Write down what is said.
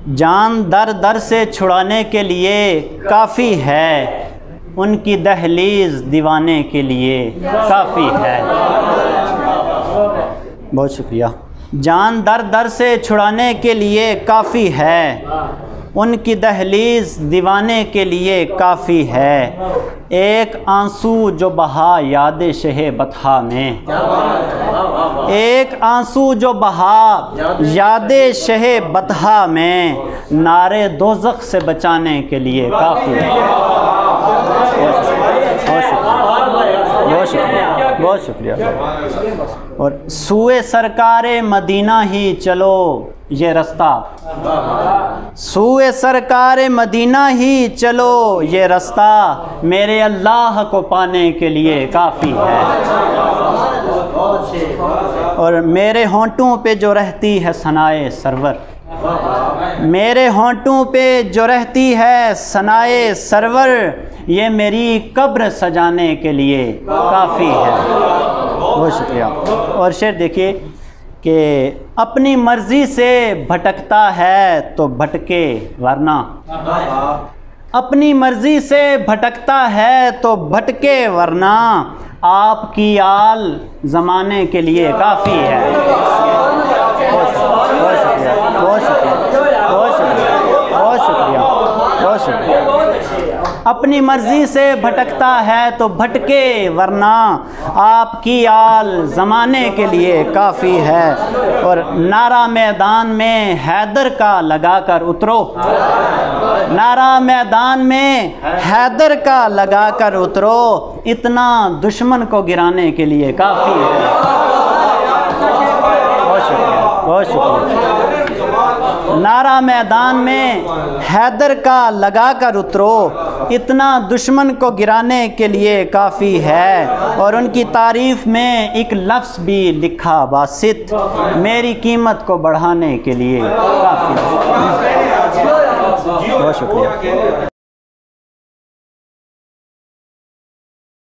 जान दर दर से छुड़ाने के लिए काफ़ी है, उनकी दहलीज़ दीवाने के लिए काफ़ी है। बहुत शुक्रिया। जान दर दर से छुड़ाने के लिए काफ़ी है, उनकी दहलीज़ दीवाने के लिए काफ़ी है। एक आंसू जो बहा याद शहे बतहा में, एक आंसू जो बहा याद शहे बतहा में, नारे दोज़ख से बचाने के लिए काफ़ी है। बहुत शुक्रिया, बहुत शुक्रिया। और सूए सरकारे मदीना ही चलो ये रास्ता, सूए सरकारे मदीना ही चलो ये रास्ता, मेरे अल्लाह को पाने के लिए काफ़ी है। और मेरे होंठों पे जो रहती है सनाए सरवर, मेरे होंठों पे जो रहती है सनाए सरवर, ये मेरी कब्र सजाने के लिए काफ़ी है। बहुत शुक्रिया। और शेर देखिए कि अपनी मर्ज़ी से भटकता है तो भटके वरना, अपनी मर्ज़ी से भटकता है तो भटके वरना, आपकी आल ज़माने के लिए काफ़ी है। बहुत शुक्रिया, बहुत शुक्रिया, बहुत शुक्रिया, बहुत शुक्रिया, बहुत शुक्रिया। अपनी मर्ज़ी से भटकता है तो भटके वरना, आपकी आल ज़माने के लिए काफ़ी है। और नारा मैदान में हैदर का लगा कर उतरो, नारा मैदान में हैदर का लगा कर उतरो, इतना दुश्मन को गिराने के लिए काफ़ी है। बहुत शुक्रिया, बहुत शुक्रिया। नारा मैदान में हैदर का लगा कर उतरो, इतना दुश्मन को गिराने के लिए काफ़ी है। और उनकी तारीफ़ में एक लफ्ज़ भी लिखा बासित, मेरी कीमत को बढ़ाने के लिए काफ़ी है। बहुत शुक्रिया।